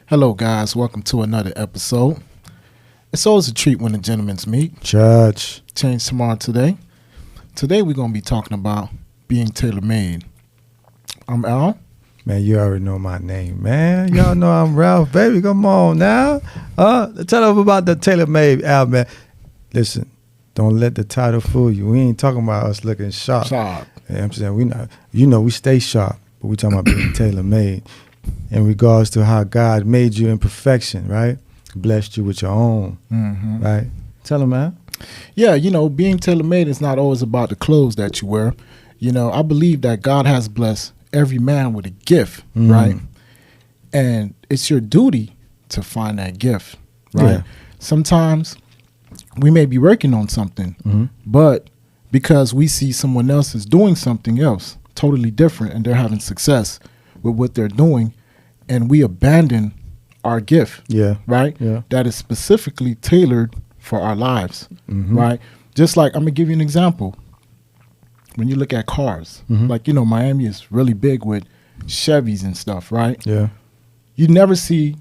Hello, guys. Welcome to another episode. It's always a treat when the gentlemen meet. Church. Change tomorrow today. Today, we're going to be talking about being tailor-made. I'm Al. Man, you already know my name, man. Y'all know I'm Ralph, baby. Come on now. Tell them about the Tailor Made, Al, man. Listen, don't let the title fool you. We ain't talking about us looking sharp. Sharp. Yeah, I'm saying we stay sharp, but we talking about being tailor-made in regards to how God made you in perfection, right? Blessed you with your own, right? Tell them, man. Yeah, being tailor-made is not always about the clothes that you wear. I believe that God has blessed every man with a gift, right? And it's your duty to find that gift, right? Yeah. Sometimes we may be working on something, but because we see someone else is doing something else totally different and they're having success with what they're doing, and we abandon our gift, right? Yeah. That is specifically tailored for our lives, right? Just like, I'm going to give you an example. When you look at cars, like, Miami is really big with Chevys and stuff, right? Yeah. You never see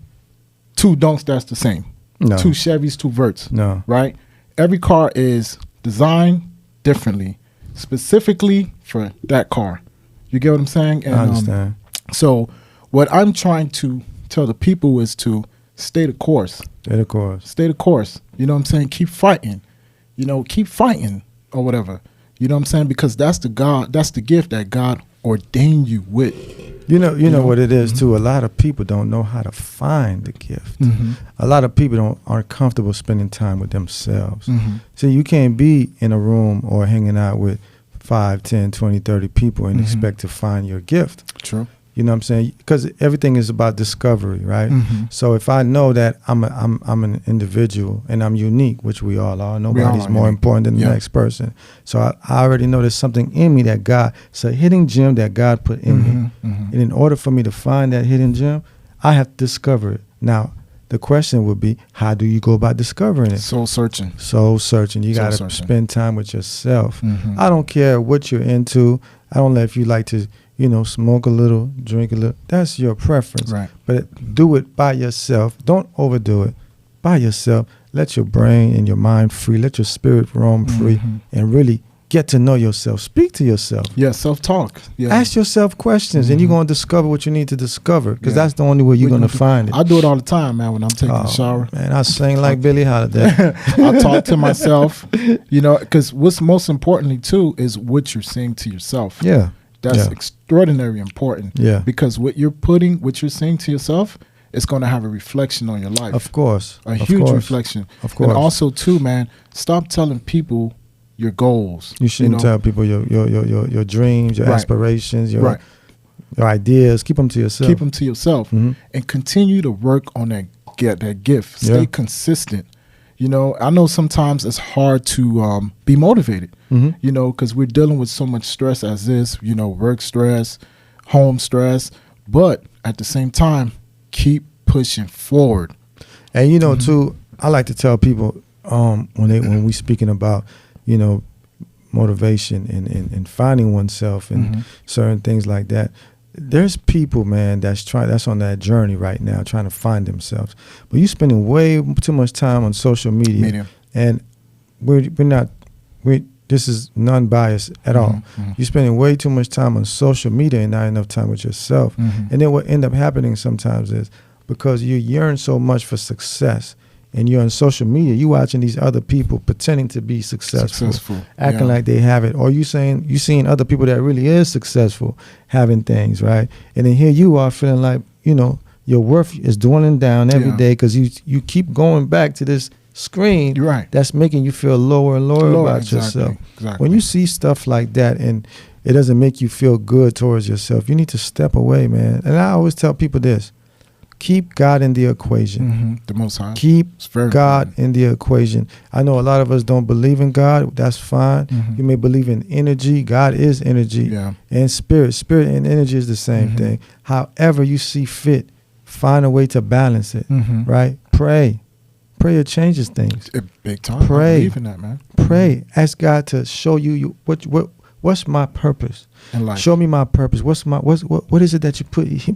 two Dunks that's the same. No. Two Chevys, two Verts. No. Right? Every car is designed differently, specifically for that car. You get what I'm saying? And, I understand. So what I'm trying to tell the people is to stay the course. Stay the course. Stay the course. You know what I'm saying? Keep fighting. Keep fighting or whatever. You know what I'm saying? Because that's the gift that God ordained you with. You know what it is too. A lot of people don't know how to find the gift. A lot of people aren't comfortable spending time with themselves. So you can't be in a room or hanging out with 5, 10, 20, 30 people and expect to find your gift. True. You know what I'm saying? Because everything is about discovery, right? So if I know that I'm an individual and I'm unique, which we all are, nobody's more important than the next person. So I already know there's something in me that God, it's a hidden gem that God put in me. And in order for me to find that hidden gem, I have to discover it. Now, the question would be, how do you go about discovering it? Soul searching. Soul searching. You got to spend time with yourself. I don't care what you're into. I don't know if you like to smoke a little, drink a little. That's your preference. Right. But do it by yourself. Don't overdo it. By yourself. Let your brain and your mind free. Let your spirit roam free and really get to know yourself. Speak to yourself. Yeah, self-talk. Yeah. Ask yourself questions and you're going to discover what you need to discover because that's the only way you're going to find it. I do it all the time, man, when I'm taking a shower. Man, I sing like Billie Holiday. I talk to myself, because what's most importantly, too, is what you're saying to yourself. Yeah. That's extraordinarily important. Yeah. Because what you're saying to yourself, it's going to have a reflection on your life. Of course. A huge reflection. Of course. And also, too, man, stop telling people your goals. You shouldn't tell people your dreams, your aspirations, your ideas. Keep them to yourself. Keep them to yourself. And continue to work on that gift. Stay consistent. I know sometimes it's hard to be motivated, because we're dealing with so much stress as this, work stress, home stress. But at the same time, keep pushing forward. And, too, I like to tell people when we speaking about, motivation and finding oneself and certain things like that. There's people, man, that's on that journey right now, trying to find themselves. But you're spending way too much time on social media. And this is non-biased at all. You're spending way too much time on social media and not enough time with yourself. And then what end up happening sometimes is because you yearn so much for success and you're on social media, you watching these other people pretending to be successful. Acting like they have it, or you seeing other people that really is successful having things, right? And then here you are feeling like, your worth is dwindling down every day because you keep going back to this screen that's making you feel lower and lower about yourself. Exactly. When you see stuff like that and it doesn't make you feel good towards yourself, you need to step away, man. And I always tell people this. Keep God in the equation. The Most High. Keep God in the equation. I know a lot of us don't believe in God. That's fine. You may believe in energy. God is energy. And spirit. Spirit and energy is the same thing. However you see fit, find a way to balance it, right? Pray. Prayer changes things. Big time. Pray. I believe in that, man. Pray. Ask God to show you what what's my purpose? In life. Show me my purpose. What is it that you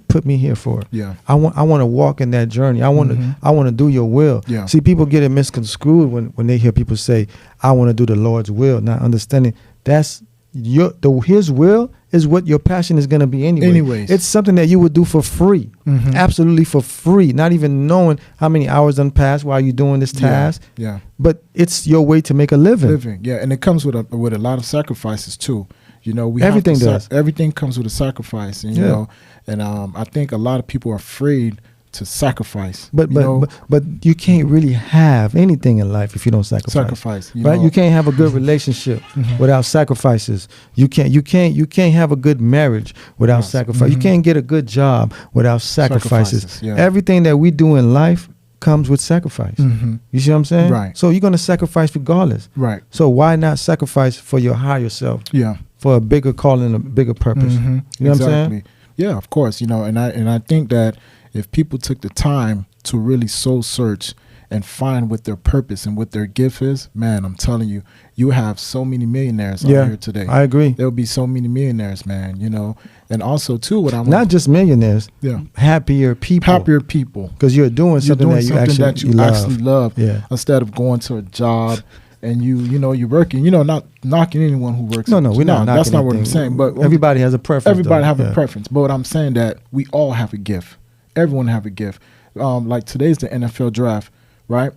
put me here for? Yeah. I want to walk in that journey. I want to do your will. Yeah. See, people get it misconstrued when they hear people say, I want to do the Lord's will, not understanding that's his will is what your passion is going to be anyway. Anyways. It's something that you would do for free. Absolutely for free, not even knowing how many hours done passed while you're doing this task. Yeah. But it's your way to make a living. Yeah, and it comes with a lot of sacrifices too. You know, Everything does. Everything comes with a sacrifice, and you know, and I think a lot of people are afraid to sacrifice. But you can't really have anything in life if you don't sacrifice. You right? know? You can't have a good relationship without sacrifices. You can't have a good marriage without sacrifice. You can't get a good job without sacrifices. Yeah. Everything that we do in life comes with sacrifice. You see what I'm saying? Right. So you're going to sacrifice regardless. Right. So why not sacrifice for your higher self? Yeah. For a bigger calling, a bigger purpose. You know what I'm saying? Yeah, of course. You know, and I think that if people took the time to really soul search and find what their purpose and what their gift is, man, I'm telling you, you have so many millionaires out here today. I agree. There'll be so many millionaires, man, you know. And also, too, what I want... Not just millionaires. Yeah. Happier people. Happier people. Because you're doing something that you actually love. Yeah. Instead of going to a job and you're working, not knocking anyone who works. No, we're not knocking that's not what anything. I'm saying. But everybody has a preference. Everybody have a preference. But I'm saying that we all have a gift. Everyone have a gift. Like today's the NFL draft, right?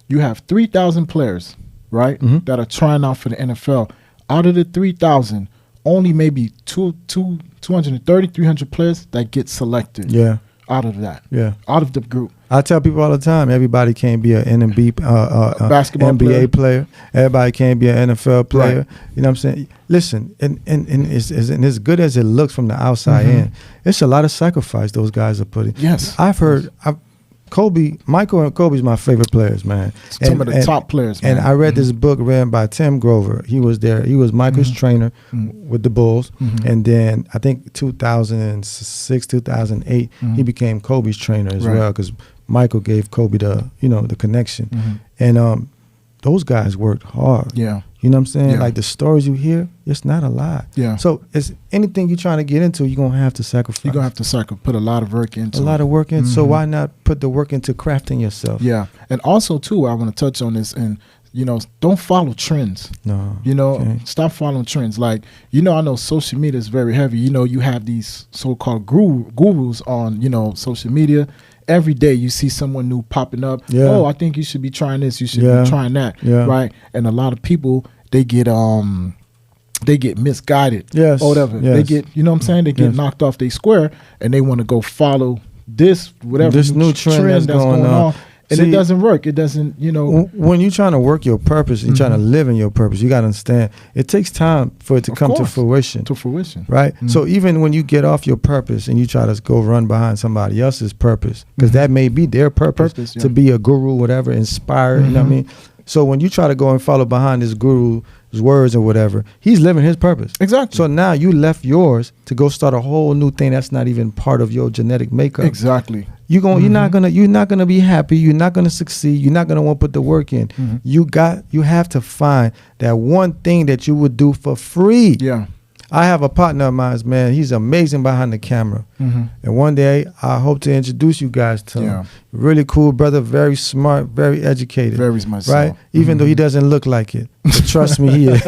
You have 3,000 players, right, that are trying out for the NFL. Out of the 3,000, only maybe 230, 300 players that get selected. Yeah. Out of that. Yeah. Out of the group. I tell people all the time, everybody can't be an basketball NBA player. Everybody can't be an NFL player. Right. You know what I'm saying? Listen, and as good as it looks from the outside in, it's a lot of sacrifice those guys are putting. Yes. Michael and Kobe's my favorite players, man. Some of the top players, man. And I read this book written by Tim Grover. He was there. He was Michael's trainer with the Bulls. And then I think 2006, 2008, he became Kobe's trainer as well because Michael gave Kobe the connection. And those guys worked hard. Yeah. You know what I'm saying? Yeah. Like the stories you hear, it's not a lot. Yeah. So it's anything you're trying to get into, you're going to have to sacrifice. You're going to have to put a lot of work into it. A lot of work in. So why not put the work into crafting yourself? Yeah. And also, too, I want to touch on this and, don't follow trends. No. Stop following trends. Like, I know social media is very heavy. You have these so-called gurus on, social media. Every day you see someone new popping up. Yeah. Oh, I think you should be trying this. You should be trying that. Yeah. Right. And a lot of people, they get misguided. Yes. Or whatever. Yes. They get, you know what I'm saying? They get knocked off their square and they want to go follow this new trend that's going on. And it doesn't work. It doesn't, When you're trying to work your purpose, you're trying to live in your purpose, you got to understand it takes time for it to come to fruition. Right? So even when you get off your purpose and you try to go run behind somebody else's purpose, because that may be their purpose to be a guru, whatever, inspired, you know what I mean? So when you try to go and follow behind this guru's words or whatever, he's living his purpose. Exactly. So now you left yours to go start a whole new thing that's not even part of your genetic makeup. Exactly. You're not gonna be happy. You're not gonna succeed. You're not gonna want to put the work in. You have to find that one thing that you would do for free. Yeah. I have a partner of mine, man. He's amazing behind the camera. And one day I hope to introduce you guys to him. Really cool brother, very smart, very educated. Very smart. Right? Even though he doesn't look like it. But trust me, he is.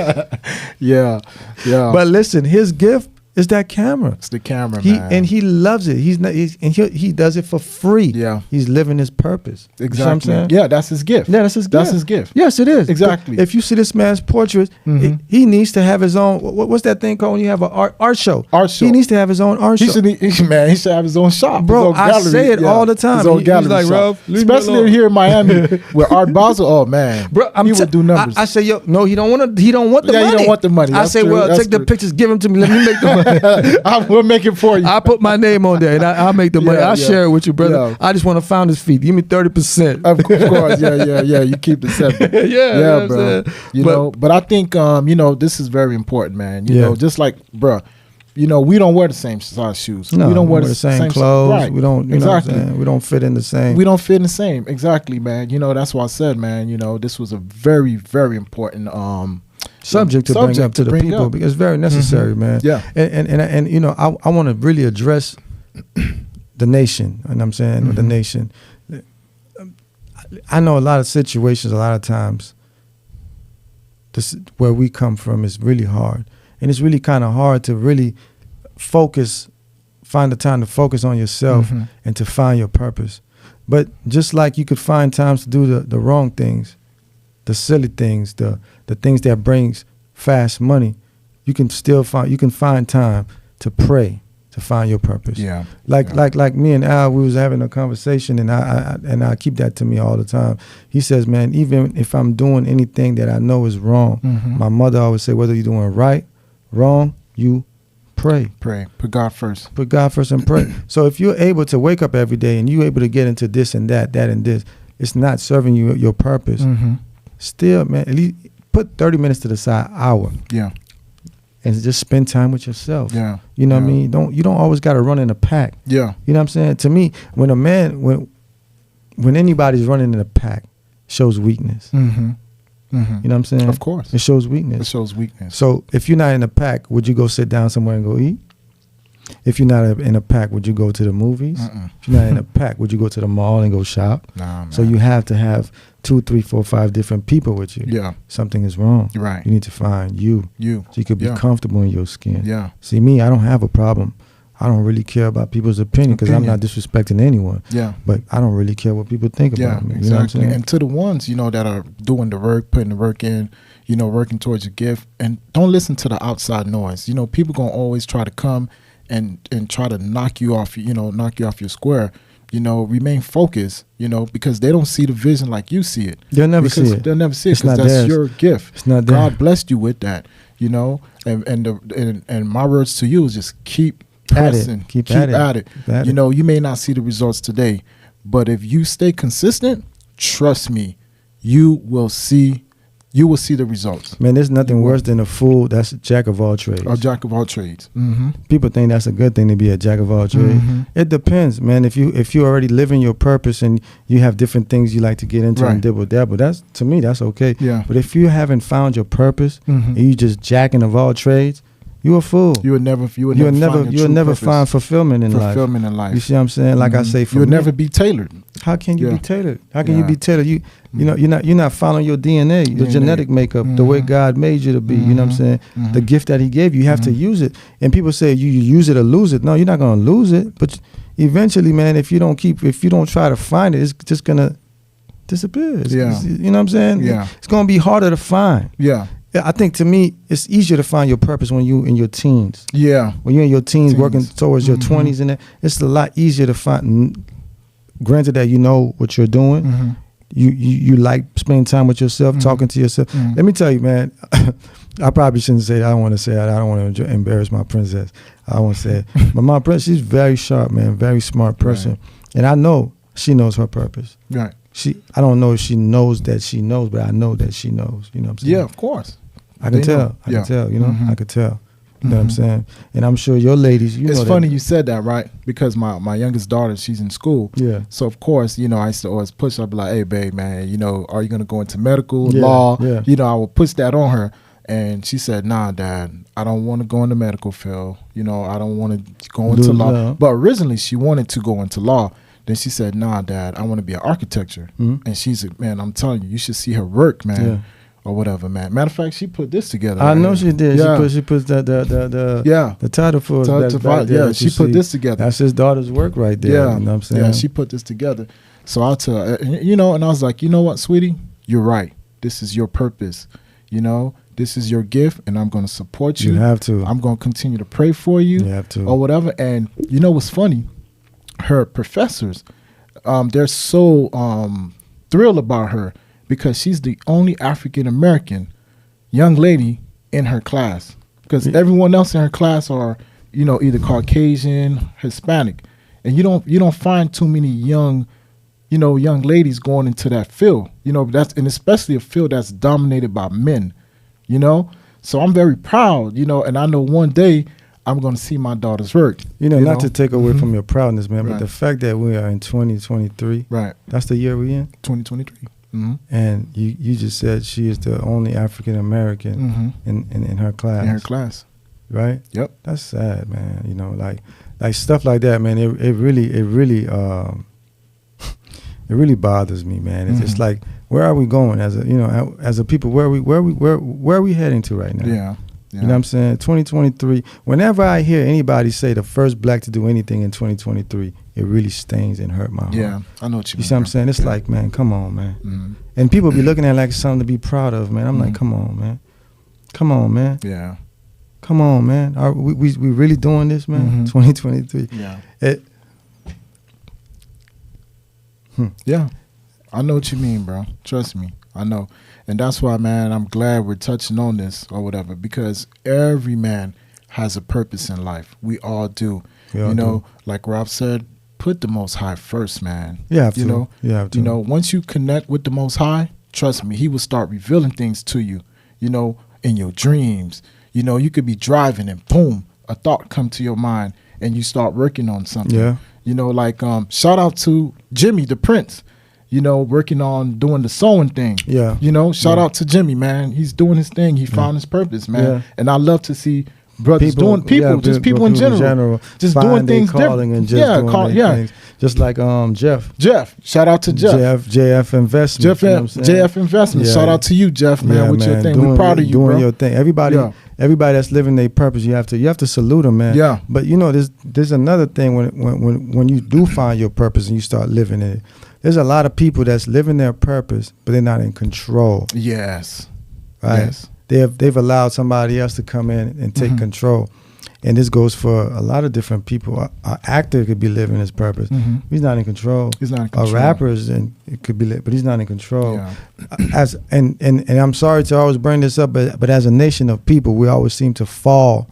Yeah. But listen, his gift is that camera. It's the camera, man. And he loves it. He does it for free. Yeah. He's living his purpose. Exactly. You know what I'm saying? Yeah, that's his gift. Yeah, that's his gift. That's his gift. Yes, it is. Exactly. If you see this man's portrait, he needs to have his own. What's that thing called when you have an art show? Art show. He needs to have his own art show. He should have his own shop. Bro, his own gallery. I say it all the time. His own gallery he's like, shop. Ralph, especially here in Miami with Art Basel. Oh man, bro, he would do numbers. I say, yo, no, he don't want the money. He don't want the money. I say, well, take the pictures, give them to me. Let me make the money. We'll make it for you. I put my name on there and I'll make the money. I'll share it with you, brother. Yeah. I just want to find his feet. Give me 30%. Of course, yeah. You keep the 7. yeah, bro. But I think this is very important, man. You know, just like, bro. We don't wear the same size shoes. No, we don't wear the same clothes. Right. We don't. Exactly. We don't fit in the same. We don't fit in the same. Exactly, man. That's why I said, man. This was a very, very important subject to bring up to the people because it's very necessary, man. Yeah. And you know, I want to really address the nation, and I'm saying the nation. I know a lot of situations, a lot of times, where we come from is really hard. And it's really kind of hard to really find the time to focus on yourself and to find your purpose. But just like you could find times to do the wrong things, the silly things, the things that brings fast money, you can find time to pray, to find your purpose. Yeah. Like me and Al, we was having a conversation, and I keep that to me all the time. He says, man, even if I'm doing anything that I know is wrong, my mother always say, whether you're doing right, wrong, you pray. Pray. Put God first. Put God first and pray. So if you're able to wake up every day and you're able to get into this and that and this, it's not serving you your purpose. Still, man, at least put 30 minutes to the side, hour. Yeah. And just spend time with yourself. Yeah. You know what I mean? You don't always got to run in a pack. Yeah. You know what I'm saying? To me, when anybody's running in a pack, it shows weakness. You know what I'm saying? Of course. It shows weakness. It shows weakness. So if you're not in a pack, would you go sit down somewhere and go eat? If you're not in a pack, would you go to the movies? If you're not in a pack, would you go to the mall and go shop? Nah, man. So you have to have 2, 3, 4, 5 different people with you. Yeah. Something is wrong. Right. You need to find you. So you could be comfortable in your skin. Yeah. See, me, I don't have a problem. I don't really care about people's opinion because I'm not disrespecting anyone. Yeah. But I don't really care what people think about me. Exactly. You know what I'm saying? And to the ones, that are doing the work, putting the work in, working towards your gift, and don't listen to the outside noise. People gonna always try to come and try to knock you off your square. Remain focused, because they don't see the vision like you see it. They'll never see it. They'll never see it because that's your gift. It's not there. God blessed you with that, and my words to you is just keep pressing, keep at it. You may not see the results today, but if you stay consistent, trust me, you will see the results. Man, there's nothing worse than a fool that's a jack of all trades. A jack of all trades. People think that's a good thing to be a jack of all trades. It depends, man. If you already living your purpose and you have different things you like to get into and dibble dabble, to me that's okay. Yeah. But if you haven't found your purpose and you just jacking of all trades, you a fool. You'll never find fulfillment in life. You see what I'm saying? Like I say, you'll never be tailored. How can you be tailored? How can you be tailored? You're not following your DNA, your genetic makeup, the way God made you to be. You know what I'm saying? The gift that He gave you, you have to use it. And people say you use it or lose it. No, you're not gonna lose it. But eventually, man, if you don't try to find it, it's just gonna disappear. You know what I'm saying? Yeah. It's gonna be harder to find. Yeah. I think to me, it's easier to find your purpose when you in your teens. Yeah. When you're in your teens. Working towards your 20s and that, it's a lot easier to find. Granted that you know what you're doing. You like spending time with yourself, talking to yourself. Let me tell you, man, I probably shouldn't say that. I don't want to say that. I don't want to embarrass my princess. I won't say it. But my princess, she's very sharp, man, very smart person. Right. And I know she knows her purpose. Right. I don't know if she knows that she knows, but I know that she knows. You know what I'm saying? Yeah, of course. I can tell. I can tell, I could tell. You know what I'm saying? And I'm sure your ladies, it's funny you said that, right? Because my youngest daughter, she's in school. Yeah. So, of course, I used to always push her, be like, hey, babe, man, are you going to go into medical, law? Yeah. I would push that on her. And she said, nah, Dad, I don't want to go in the medical field. I don't want to go into law. But originally, she wanted to go into law. Then she said, nah, Dad, I want to be an architecture. And she's like, man, I'm telling you, you should see her work, man. Yeah. Or whatever, man. Matter of fact, she put this together. I know she did. Yeah. She put the title for it. She put this together. That's his daughter's work right there. Yeah. You know what I'm saying? Yeah, she put this together. So I'll tell her, and I was like, you know what, sweetie? You're right. This is your purpose. This is your gift, and I'm going to support you. You have to. I'm going to continue to pray for you. You have to. Or whatever. And what's funny? Her professors, they're so thrilled about her, because she's the only African-American young lady in her class. Because everyone else in her class are, either Caucasian, Hispanic. And you don't find too many young ladies going into that field. And especially a field that's dominated by men, So I'm very proud, and I know one day I'm going to see my daughter's work. Not to take away from your proudness, man, but the fact that we are in 2023, right? That's the year we're in? 2023. and you just said she is the only African American in her class. In her class, right? Yep. That's sad, man. You know, like stuff like that, man. It really it really bothers me, man. It's just like, where are we going as a people? Where are we heading to right now? Yeah. You know what I'm saying? 2023. Whenever I hear anybody say the first black to do anything in 2023, it really stings and hurt my heart. Yeah, I know what you mean. You see what I'm saying? It's like, man, come on, man. And people be looking at it like something to be proud of, man. I'm like, come on, man. Come on, man. Yeah. Come on, man. Are we really doing this, man? 2023. Yeah. Yeah. I know what you mean, bro. Trust me. I know. And that's why, man, I'm glad we're touching on this or whatever, because every man has a purpose in life. We all do. You know, like Rob said, put the Most High first, man. You have to. You know, once you connect with the Most High, trust me, he will start revealing things to you, you know, in your dreams. You know, you could be driving and boom, a thought come to your mind and you start working on something. Yeah. You know, like shout out to Jimmy the Prince, you know, working on doing the sewing thing. Yeah. You know, shout out to Jimmy, man. He's doing his thing. He found his purpose, man. Yeah. And I love to see brothers people in general, just doing things different. Things. Just like Jeff. Shout out to Jeff. JF Investments. JF Investments. Shout out to you, Jeff, man, with your thing. We're proud of you, doing bro. Your thing. Everybody that's living their purpose, you have to salute them, man. Yeah. But you know, there's another thing when you do find your purpose and you start living it. There's a lot of people that's living their purpose, but they're not in control. Yes. Right. Yes. They've allowed somebody else to come in and take control. And this goes for a lot of different people. An actor could be living his purpose. He's not in control. He's not in control. A rapper it could be, but he's not in control. Yeah. And I'm sorry to always bring this up, but as a nation of people, we always seem to fall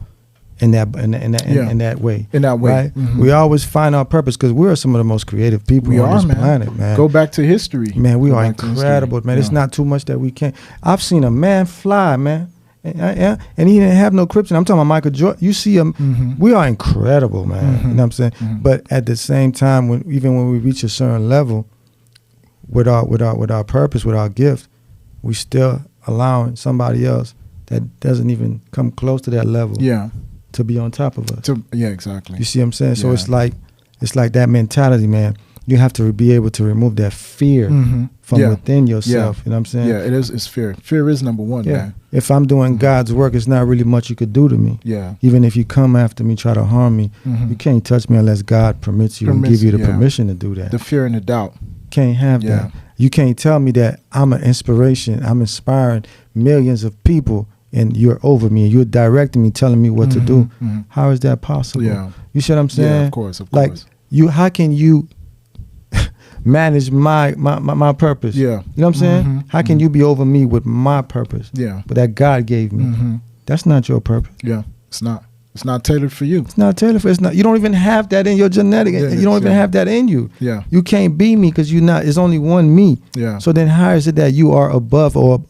in that way. In that way, right? We always find our purpose because we are some of the most creative people on this planet, man. Go back to history, man. We are incredible, man. It's not too much that we can't. I've seen a man fly, man. And he didn't have no kryptonite. I'm talking about Michael Jordan. You see him. We are incredible, man. You know what I'm saying? But at the same time, even when we reach a certain level, with our purpose, with our gift, we still allowing somebody else that doesn't even come close to that level. To be on top of us. Exactly. You see what I'm saying? So it's like that mentality, man. You have to be able to remove that fear from within yourself. You know what I'm saying? Yeah, it's fear. Fear is number one, man. If I'm doing God's work, it's not really much you could do to me. Yeah. Even if you come after me, try to harm me, you can't touch me unless God permits you and give you the permission to do that. The fear and the doubt. Can't have that. You can't tell me that I'm an inspiration. I'm inspiring millions of people and you're over me and you're directing me, telling me what to do. How is that possible? Yeah. You see what I'm saying? Yeah, of course. Like how can you manage my purpose? Yeah. You know what I'm saying? How can you be over me with my purpose? Yeah. But that God gave me. That's not your purpose. Yeah. It's not. It's not tailored for you. It's not tailored for. It's not. You don't even have that in your genetic. You don't even have that in you. Yeah. You can't be me because you're not. It's only one me. Yeah. So then how is it that you are above or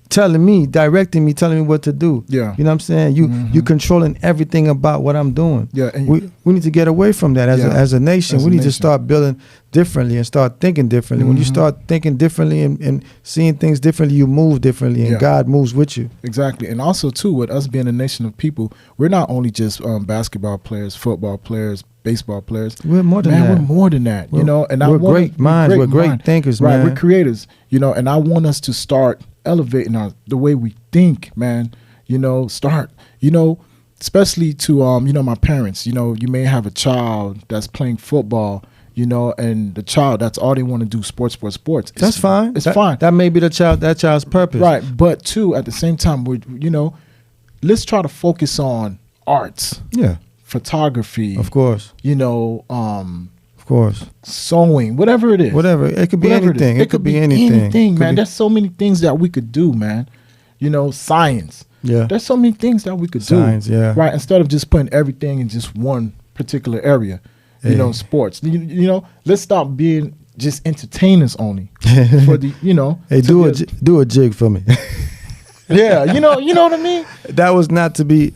telling me, directing me, telling me what to do? Yeah. You know what I'm saying? You controlling everything about what I'm doing. Yeah. And we need to get away from that as a nation. We need to start building differently and start thinking differently. When you start thinking differently and seeing things differently, you move differently and God moves with you. Exactly. And also too, with us being a nation of people, we're not only just basketball players, football players, baseball players. We're more than that. We're more than that. You know, and we're great minds. We're great thinkers, man. Right. We're creators. You know, and I want us to start elevating the way we think, man. You know, especially to my parents. You know, you may have a child that's playing football, you know, and the child, that's all they want to do, sports. That's fine. It's fine. That may be that child's purpose. Right. But too, at the same time, let's try to focus on arts. Yeah. Photography. Of course. You know, of course. Sewing, whatever it is. Whatever. It could be anything. It could be anything. Man. There's so many things that we could do, man. You know, science. Yeah. There's so many things that we could do. Science, yeah. Right. Instead of just putting everything in just one particular area. You know, sports. You know, let's stop being just entertainers only. For the, you know. Hey, do a jig for me. Yeah, you know what I mean. That was not to be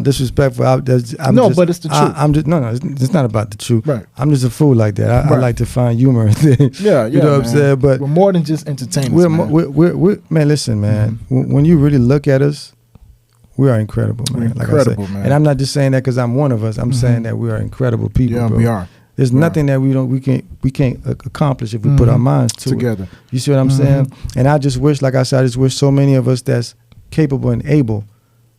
disrespectful. But it's the truth. It's not about the truth. Right. I'm just a fool like that. I like to find humor in things. Yeah, you know what I'm saying. But we're more than just entertainers. We're man. Listen, man. Mm-hmm. When you really look at us, we are incredible, man. Incredible, man. And I'm not just saying that because I'm one of us. I'm saying that we are incredible people. Yeah, bro. we are. There's nothing that we can't accomplish if we put our minds together. It. You see what I'm saying? And I just wish, like I said, so many of us that's capable and able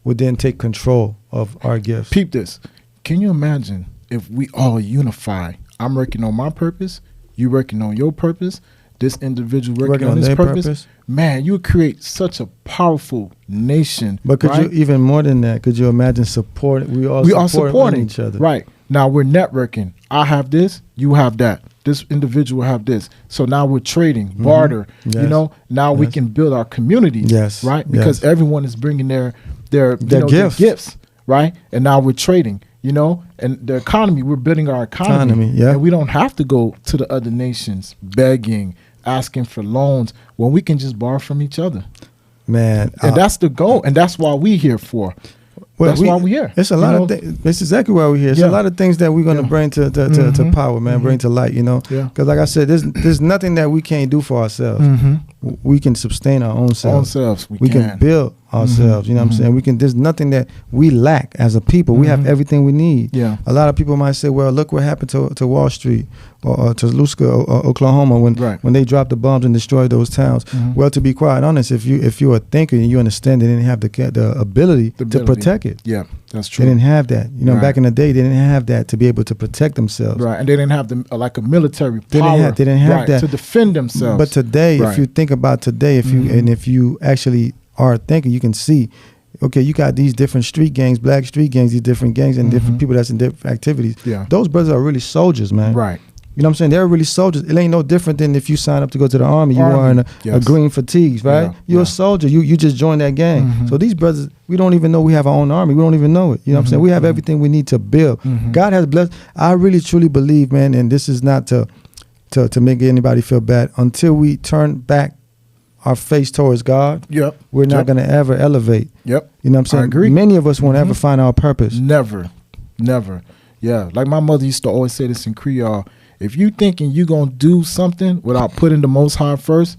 would then take control of our gifts. Peep this. Can you imagine if we all unify? I'm working on my purpose. You working on your purpose. This individual working on his purpose. Man, you would create such a powerful nation. But could you, even more than that, could you imagine support? We all supporting each other. Right. Now we're networking. I have this, you have that. This individual have this. So now we're trading, barter. Yes. You know, now we can build our communities. Yes. Right? Because everyone is bringing their gifts, right? And now we're trading, you know, and the economy, we're building our economy. And we don't have to go to the other nations begging, asking for loans when we can just borrow from each other. Man. And that's the goal. And that's why we're here for. Well, that's why we're here. It's a lot of things. That's exactly why we're here. It's a lot of things that we're going to bring to power, man. Bring to light, you know. Because like I said, there's nothing that we can't do for ourselves. We can sustain our own selves. We can build ourselves. You know what I'm saying? We can. There's nothing that we lack as a people. We have everything we need. Yeah. A lot of people might say, "Well, look what happened to Wall Street or to Tuskegee, Oklahoma, when they dropped the bombs and destroyed those towns." Well, to be quite honest, if you're a thinker and you understand, they didn't have the ability to protect it. Yeah, that's true. They didn't have that. You know, back in the day, they didn't have that to be able to protect themselves. Right, and they didn't have like a military power. They didn't have that to defend themselves. But today, if you think about today, if you actually are thinking, you can see, okay, you got these different street gangs, black street gangs, these different gangs, and different people that's in different activities. Yeah, those brothers are really soldiers, man. Right. You know what I'm saying? They're really soldiers. It ain't no different than if you sign up to go to the army. You wearing a green fatigues, right? Yeah, You're a soldier. You just joined that gang. So these brothers, we don't even know we have our own army. We don't even know it. You know what I'm saying? We have everything we need to build. God has blessed. I really truly believe, man, and this is not to make anybody feel bad. Until we turn back our face towards God, we're not going to ever elevate. Yep. You know what I'm saying? I agree. Many of us won't ever find our purpose. Never. Yeah. Like my mother used to always say this in Creole. If you thinking you going to do something without putting the Most High first,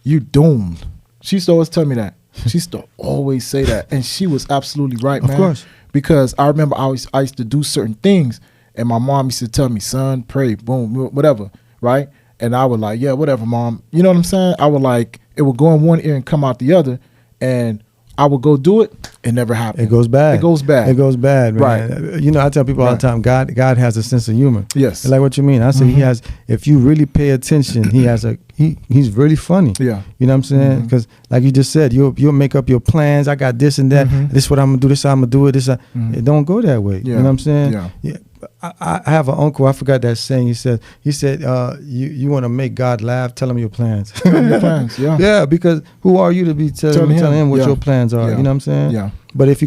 you doomed. She used to always tell me that. She used to always say that. And she was absolutely right, man. Of course. Because I remember I used to do certain things, and my mom used to tell me, son, pray, boom, whatever, right? And I would like, yeah, whatever, mom. You know what I'm saying? I would like, it would go in one ear and come out the other, and I would go do it. It never happened. It goes bad. It goes bad, man. Right. You know, I tell people all the time, God has a sense of humor. Yes. They're like, what you mean? I say he has. If you really pay attention, he's really funny. Yeah. You know what I'm saying? Because like you just said, you'll make up your plans. I got this and that. This is what I'm gonna do. This how I'm gonna do it. It don't go that way. Yeah. You know what I'm saying? Yeah. I have an uncle. I forgot that saying. He said, you want to make God laugh? Tell him your plans. Yeah, because who are you to be telling him what your plans are? You know what I'm saying? Yeah. But if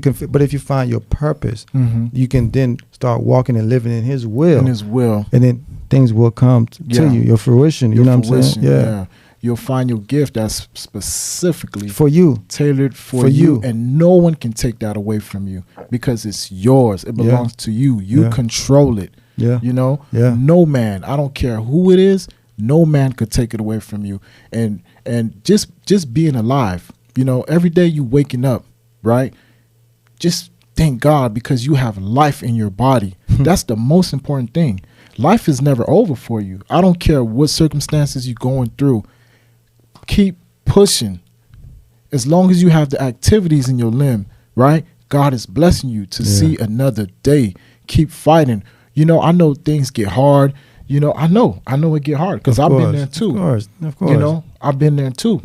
you find your purpose, you can then start walking and living in His will. And then things will come to you, your fruition. You know what I'm saying? Yeah. You'll find your gift that's specifically for you, tailored for you, and no one can take that away from you because it's yours. It belongs to you. You control it. Yeah. You know? Yeah. No man, I don't care who it is, no man could take it away from you. And just being alive, you know, every day you waking up, right? Just thank God because you have life in your body. That's the most important thing. Life is never over for you. I don't care what circumstances you're going through. Keep pushing. As long as you have the activities in your limb, right? God is blessing you to see another day. Keep fighting. You know, I know things get hard. You know, I know it get hard because I've been there too. Of course. You know, I've been there too,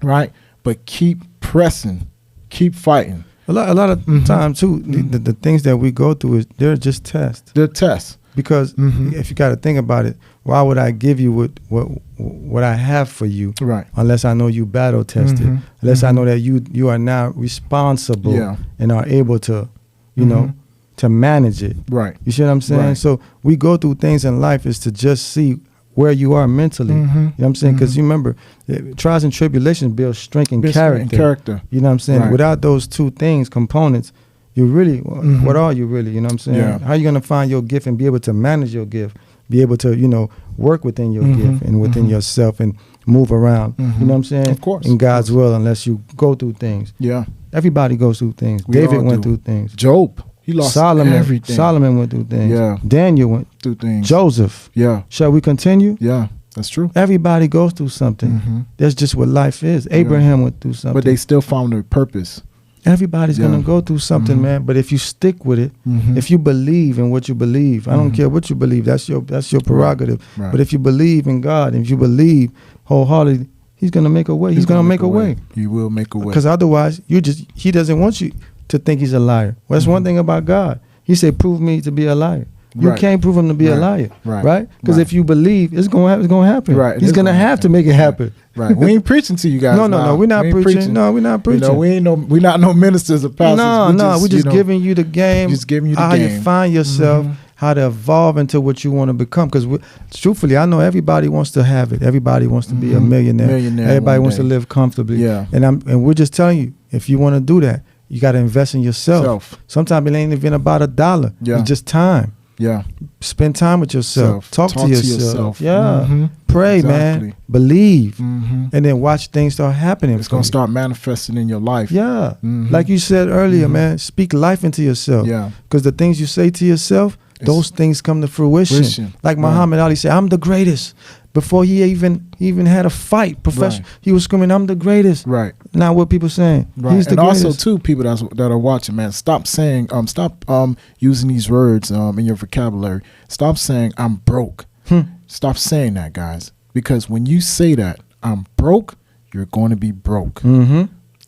right? But keep pressing, keep fighting. A lot of times too, the things that we go through they're just tests. They're tests. Because if you got to think about it, why would I give you what I have for you, right? Unless I know you battle tested, unless I know that you are now responsible and are able to, you know, to manage it, right? You see what I'm saying? Right. So we go through things in life is to just see where you are mentally. Mhm. You know what I'm saying? Because you remember, trials and tribulations build strength and character. You know what I'm saying? Right. Without those two things, components, you really, what are you really? You know what I'm saying? Yeah. How are you going to find your gift and be able to manage your gift? Be able to, you know, work within your gift and within yourself and move around. You know what I'm saying? Of course. In God's will, unless you go through things. Yeah. Everybody goes through things. We David all went do. through things. Job, he lost everything. Solomon went through things. Yeah. Daniel went through things. Joseph. Yeah. Shall we continue? Yeah. That's true. Everybody goes through something. That's just what life is. Abraham went through something. But they still found their purpose. Everybody's gonna go through something, man. But if you stick with it, if you believe in what you believe, I don't care what you believe. That's your prerogative. Right. But if you believe in God, and if you believe wholeheartedly, He's gonna make a way. He's gonna make a way. He will make a way. Because otherwise, He doesn't want you to think He's a liar. Well, that's one thing about God. He said, "Prove me to be a liar." You can't prove Him to be a liar, right? Because if you believe, it's gonna happen. Right. He's gonna have to make it happen. Right. We ain't preaching to you guys. No, we're not preaching. No, we're not preaching. You know, we're not no ministers or pastors. We're just giving you the game. Just giving you the how game. you find yourself, how to evolve into what you want to become. Because truthfully, I know everybody wants to have it. Everybody wants to be a millionaire. Everybody wants to live comfortably. Yeah. And we're just telling you, if you want to do that, you got to invest in yourself. Sometimes it ain't even about $1. Yeah. It's just time. Yeah. Spend time with yourself. Talk to yourself. Yeah. Mhm. Pray, Exactly. man. Believe. And then watch things start happening. It's gonna start manifesting in your life. Yeah. Like you said earlier, man, speak life into yourself. Yeah. Because the things you say to yourself, those things come to fruition. Like Muhammad Ali said, I'm the greatest. Before he even had a fight, professional, he was screaming, I'm the greatest. Right. Now what people saying? Right. He's the and greatest. also too, people that are watching, man, stop saying, stop using these words in your vocabulary. Stop saying I'm broke. Stop saying that, guys. Because when you say that, I'm broke, you're going to be broke.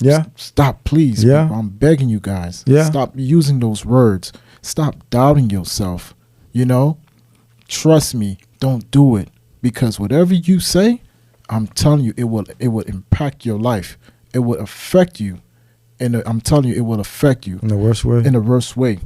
Yeah. Stop, please. Yeah. People. I'm begging you guys. Yeah. Stop using those words. Stop doubting yourself. You know, trust me. Don't do it. Because whatever you say, I'm telling you, it will impact your life. It will affect you, and I'm telling you, it will affect you In the worst way. in the worst way.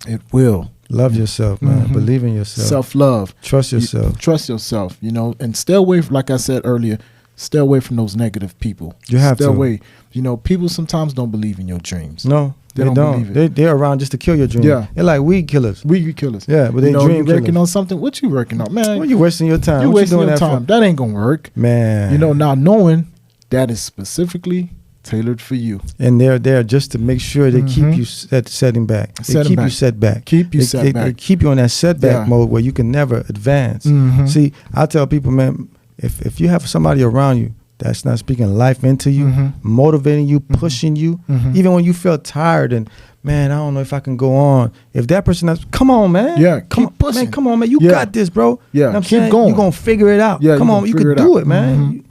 It will. Love yourself, man. Believe in yourself. Self-love. Trust yourself. Trust yourself. You know, and stay away. Like I said earlier, stay away from those negative people. You have stay to. away. You know, people sometimes don't believe in your dreams. No, they don't. believe it. They're around just to kill your dream. Yeah. They're like weed killers. We killers. Yeah, but they you know, dream you working killers. on something. What you working on, man? Well, you wasting your time. You What wasting doing your that time. for? That ain't gonna work. Man. You know, not knowing that is specifically tailored for you. And they're there just to make sure they keep you setting back. They Setting keep back. you set back. Keep you set They back. keep you on that setback Yeah. mode where you can never advance. See, I tell people, man, if you have somebody around you that's not speaking life into you, motivating you, pushing you, even when you feel tired and, man, I don't know if I can go on. If that person that's, come on, man. Yeah, come keep on, pushing. man. Come on, man. You Yeah. got this, bro. Yeah, You know what I'm keep saying? going. You're going to figure it out. Yeah, come you on, gonna you figure can it do out. it, man.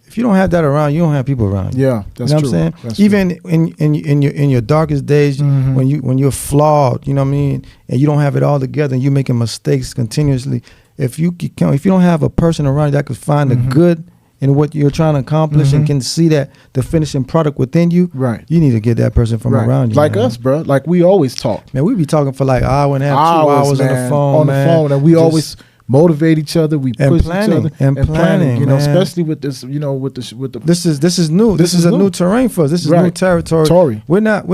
If you don't have that around, you don't have people around you. Yeah, that's you know true. what I'm saying? That's Even in your darkest days, when you're flawed, you know what I mean, and you don't have it all together, and you're making mistakes continuously. If you don't have a person around you that could find the good in what you're trying to accomplish and can see that the finishing product within you, Right. you need to get that person from around you. Like man. us, bro. Like we always talk. Man, we be talking for like an hour and a half, 2 hours on the man, phone, man. and we Just- always motivate each other. We And push planning, each other and planning, You know, man. especially with this. You know, with the. This is new. This is a new terrain for us. This is new Right. territory. We're not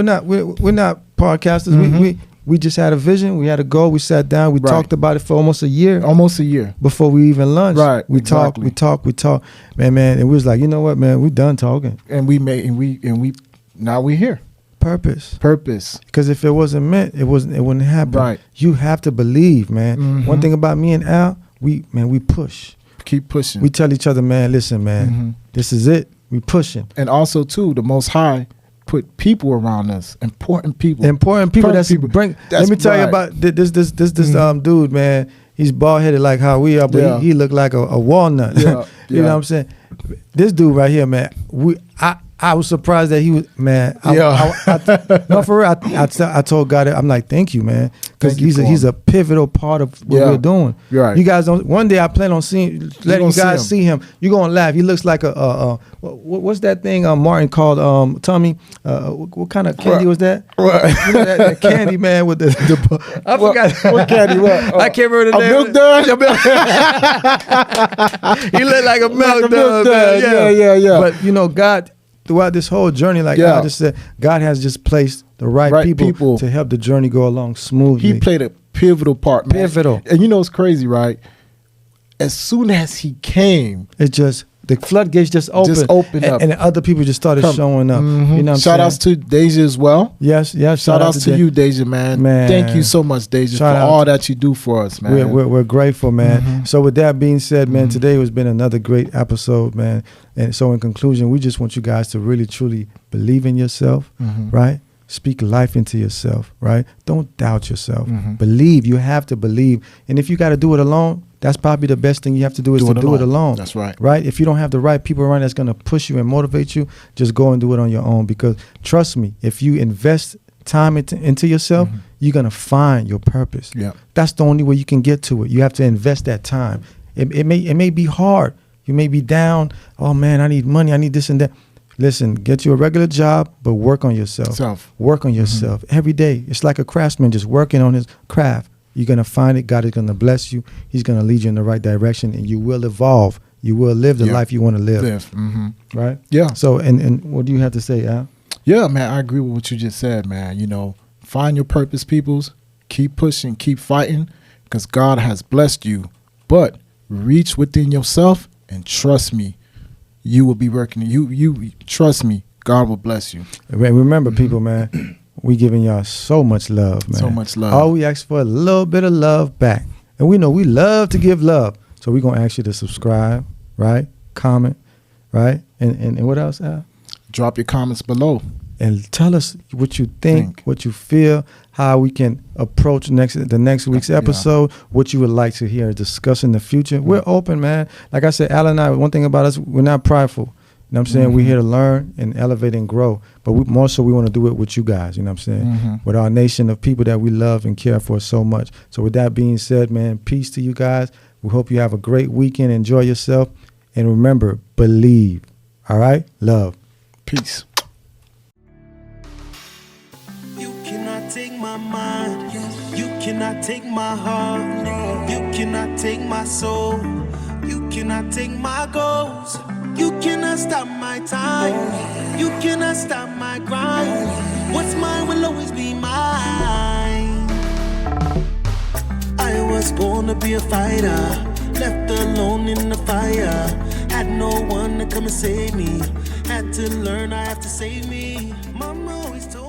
podcasters. We just had a vision. We had a goal. We sat down. We Right. talked about it for almost a year Almost a year. before we even launched. Right, We exactly. talked. Man, and we was like, you know what, man, we done talking. And we made and we now we here. Purpose. Because if it wasn't meant, it wouldn't happen. Right. You have to believe, man. One thing about me and Al, we push. Keep pushing. We tell each other, man, listen, man, this is it. We pushing. And also too, the Most High put people around us, important people. Important people. Let me tell you right. about this dude, man. He's bald headed like how we are, but Yeah. he looked like a walnut. Yeah, You know what I'm saying? This dude right here, man. I was surprised that he was, man. No, for real. I told God, I'm like, thank you, man, because he's a pivotal part of what we're doing. Right. You guys don't. One day I plan on letting you guys see him. You're gonna laugh. He looks like what's that thing Martin called Tommy? What kind of candy was that? What? You know, that candy man with the I forgot. What candy? What? I can't remember the name. Milk dud? He looked like a milk dud. Yeah. But you know, God, throughout this whole journey, like I just said, God has just placed the right people to help the journey go along smoothly. He played a pivotal part, man. Pivotal. And you know what's crazy, right? As soon as he came, it just, the floodgates just opened. Up. And other people just started showing up. Mm-hmm. You know what I'm Shout outs to Deja as well. Yes. Shout outs to you, Deja, man. Thank you so much, Deja, for all that you do for us, man. We're grateful, man. Mm-hmm. So with that being said, man, today has been another great episode, man. And so in conclusion, we just want you guys to really, truly believe in yourself, right? Speak life into yourself, right? Don't doubt yourself. Believe. You have to believe. And if you got to do it alone, that's probably the best thing you have to do is to do it alone. That's right. Right? If you don't have the right people around that's going to push you and motivate you, just go and do it on your own. Because trust me, if you invest time into yourself, you're going to find your purpose. Yeah. That's the only way you can get to it. You have to invest that time. It may be hard. You may be down. Oh, man, I need money. I need this and that. Listen, get you a regular job, but work on yourself. Work on yourself every day. It's like a craftsman just working on his craft. You're going to find it. God is going to bless you. He's going to lead you in the right direction, and you will evolve. You will live the life you want to live. Right? Yeah. So, and what do you have to say, Al? Yeah, man, I agree with what you just said, man. You know, find your purpose, peoples. Keep pushing, keep fighting, because God has blessed you. But reach within yourself and trust me, you will be working. You trust me, God will bless you. Remember, people, man, we giving y'all so much love, man. So much love. All we ask for a little bit of love back. And we know we love to give love. So we're going to ask you to subscribe, right? Comment, right? And what else, Al? Drop your comments below. And tell us what you think, what you feel, how we can approach the next week's episode, what you would like to hear discuss in the future. We're open, man. Like I said, Al and I, one thing about us, we're not prideful. You know what I'm saying? We're here to learn and elevate and grow. But more so, we want to do it with you guys, you know what I'm saying? With our nation of people that we love and care for so much. So with that being said, man, peace to you guys. We hope you have a great weekend. Enjoy yourself. And remember, believe. All right? Love. Peace. You cannot take my mind. You cannot take my heart. You cannot take my soul. You cannot take my goals. You cannot stop my time. You cannot stop my grind. What's mine will always be mine. I was born to be a fighter, left alone in the fire. Had no one to come and save me. Had to learn I have to save me. Mama always told